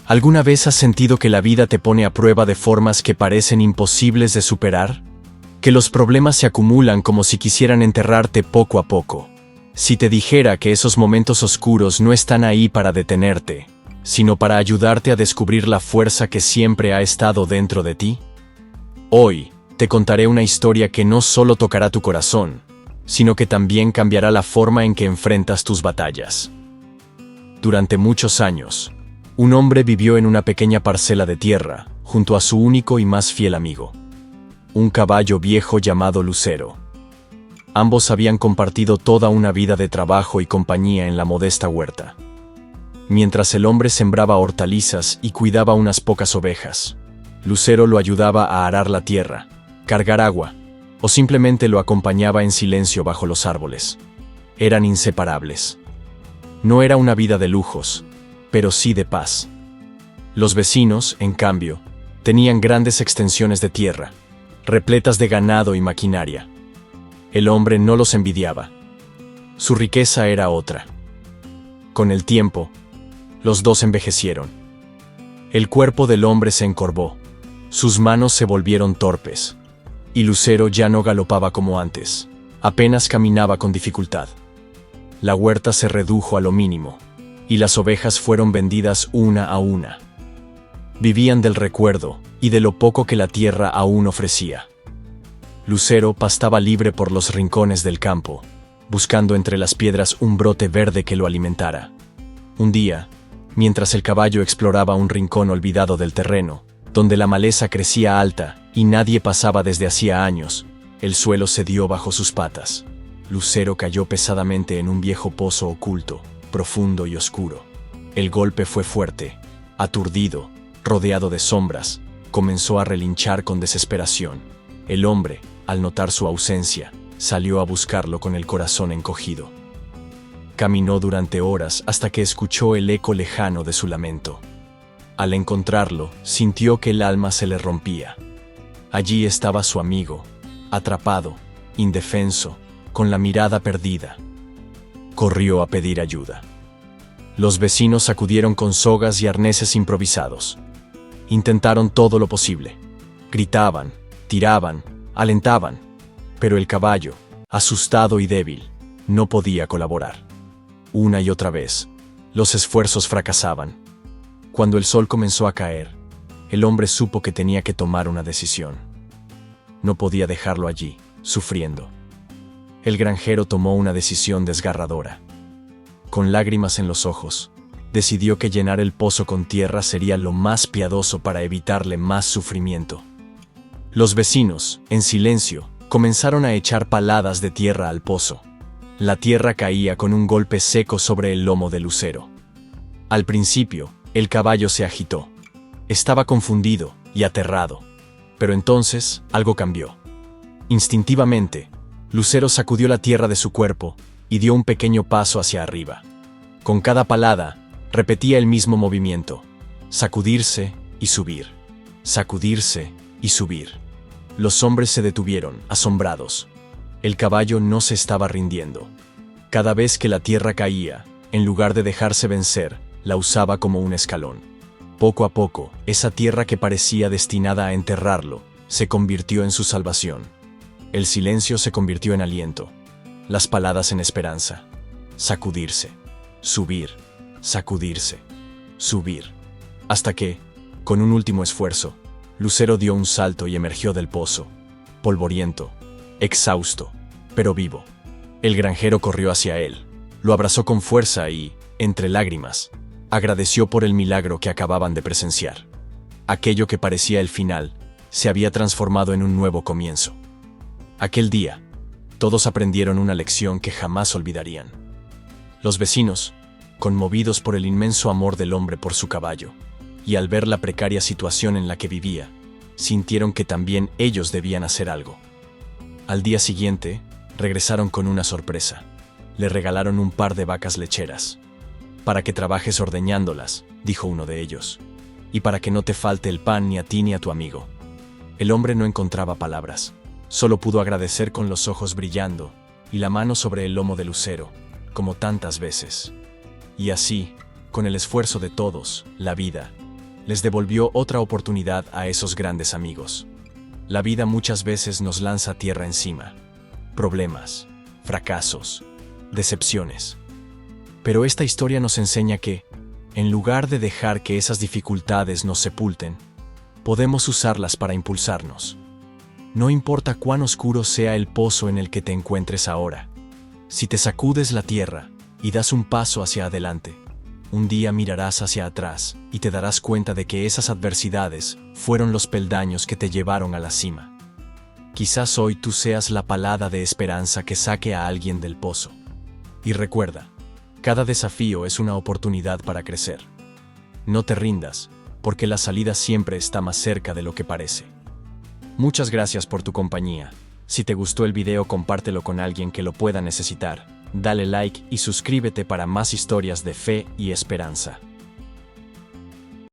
¿Alguna vez has sentido que la vida te pone a prueba de formas que parecen imposibles de superar? Que los problemas se acumulan como si quisieran enterrarte poco a poco. Si te dijera que esos momentos oscuros no están ahí para detenerte, sino para ayudarte a descubrir la fuerza que siempre ha estado dentro de ti. Hoy, te contaré una historia que no solo tocará tu corazón, sino que también cambiará la forma en que enfrentas tus batallas. Durante muchos años, un hombre vivió en una pequeña parcela de tierra, junto a su único y más fiel amigo, un caballo viejo llamado Lucero. Ambos habían compartido toda una vida de trabajo y compañía en la modesta huerta. Mientras el hombre sembraba hortalizas y cuidaba unas pocas ovejas, Lucero lo ayudaba a arar la tierra, cargar agua, o simplemente lo acompañaba en silencio bajo los árboles. Eran inseparables. No era una vida de lujos, pero sí de paz. Los vecinos, en cambio, tenían grandes extensiones de tierra, repletas de ganado y maquinaria. El hombre no los envidiaba. Su riqueza era otra. Con el tiempo, los dos envejecieron. El cuerpo del hombre se encorvó, sus manos se volvieron torpes, y Lucero ya no galopaba como antes, apenas caminaba con dificultad. La huerta se redujo a lo mínimo, y las ovejas fueron vendidas una a una. Vivían del recuerdo y de lo poco que la tierra aún ofrecía. Lucero pastaba libre por los rincones del campo, buscando entre las piedras un brote verde que lo alimentara. Un día, mientras el caballo exploraba un rincón olvidado del terreno, donde la maleza crecía alta y nadie pasaba desde hacía años, el suelo cedió bajo sus patas. Lucero cayó pesadamente en un viejo pozo oculto, profundo y oscuro. El golpe fue fuerte. Aturdido, rodeado de sombras, comenzó a relinchar con desesperación. El hombre, al notar su ausencia, salió a buscarlo con el corazón encogido. Caminó durante horas hasta que escuchó el eco lejano de su lamento. Al encontrarlo, sintió que el alma se le rompía. Allí estaba su amigo, atrapado, indefenso, con la mirada perdida. Corrió a pedir ayuda. Los vecinos acudieron con sogas y arneses improvisados. Intentaron todo lo posible. Gritaban, tiraban, alentaban, pero el caballo, asustado y débil, no podía colaborar. Una y otra vez, los esfuerzos fracasaban. Cuando el sol comenzó a caer, el hombre supo que tenía que tomar una decisión. No podía dejarlo allí, sufriendo. El granjero tomó una decisión desgarradora. Con lágrimas en los ojos, decidió que llenar el pozo con tierra sería lo más piadoso para evitarle más sufrimiento. Los vecinos, en silencio, comenzaron a echar paladas de tierra al pozo. La tierra caía con un golpe seco sobre el lomo de Lucero. Al principio, el caballo se agitó. Estaba confundido y aterrado. Pero entonces, algo cambió. Instintivamente, Lucero sacudió la tierra de su cuerpo y dio un pequeño paso hacia arriba. Con cada palada, repetía el mismo movimiento: sacudirse y subir, sacudirse y subir. Los hombres se detuvieron, asombrados. El caballo no se estaba rindiendo. Cada vez que la tierra caía, en lugar de dejarse vencer, la usaba como un escalón. Poco a poco, esa tierra que parecía destinada a enterrarlo, se convirtió en su salvación. El silencio se convirtió en aliento, las paladas en esperanza. Sacudirse, subir, sacudirse, subir. Hasta que, con un último esfuerzo, Lucero dio un salto y emergió del pozo, polvoriento, exhausto, pero vivo. El granjero corrió hacia él, lo abrazó con fuerza y, entre lágrimas, agradeció por el milagro que acababan de presenciar. Aquello que parecía el final, se había transformado en un nuevo comienzo. Aquel día, todos aprendieron una lección que jamás olvidarían. Los vecinos, conmovidos por el inmenso amor del hombre por su caballo, y al ver la precaria situación en la que vivía, sintieron que también ellos debían hacer algo. Al día siguiente, regresaron con una sorpresa. Le regalaron un par de vacas lecheras. «Para que trabajes ordeñándolas», dijo uno de ellos, «y para que no te falte el pan ni a ti ni a tu amigo». El hombre no encontraba palabras. Solo pudo agradecer con los ojos brillando y la mano sobre el lomo de Lucero, como tantas veces. Y así, con el esfuerzo de todos, la vida, les devolvió otra oportunidad a esos grandes amigos. La vida muchas veces nos lanza tierra encima. Problemas, fracasos, decepciones. Pero esta historia nos enseña que, en lugar de dejar que esas dificultades nos sepulten, podemos usarlas para impulsarnos. No importa cuán oscuro sea el pozo en el que te encuentres ahora, si te sacudes la tierra y das un paso hacia adelante, un día mirarás hacia atrás y te darás cuenta de que esas adversidades fueron los peldaños que te llevaron a la cima. Quizás hoy tú seas la palada de esperanza que saque a alguien del pozo. Y recuerda, cada desafío es una oportunidad para crecer. No te rindas, porque la salida siempre está más cerca de lo que parece. Muchas gracias por tu compañía. Si te gustó el video, compártelo con alguien que lo pueda necesitar. Dale like y suscríbete para más historias de fe y esperanza.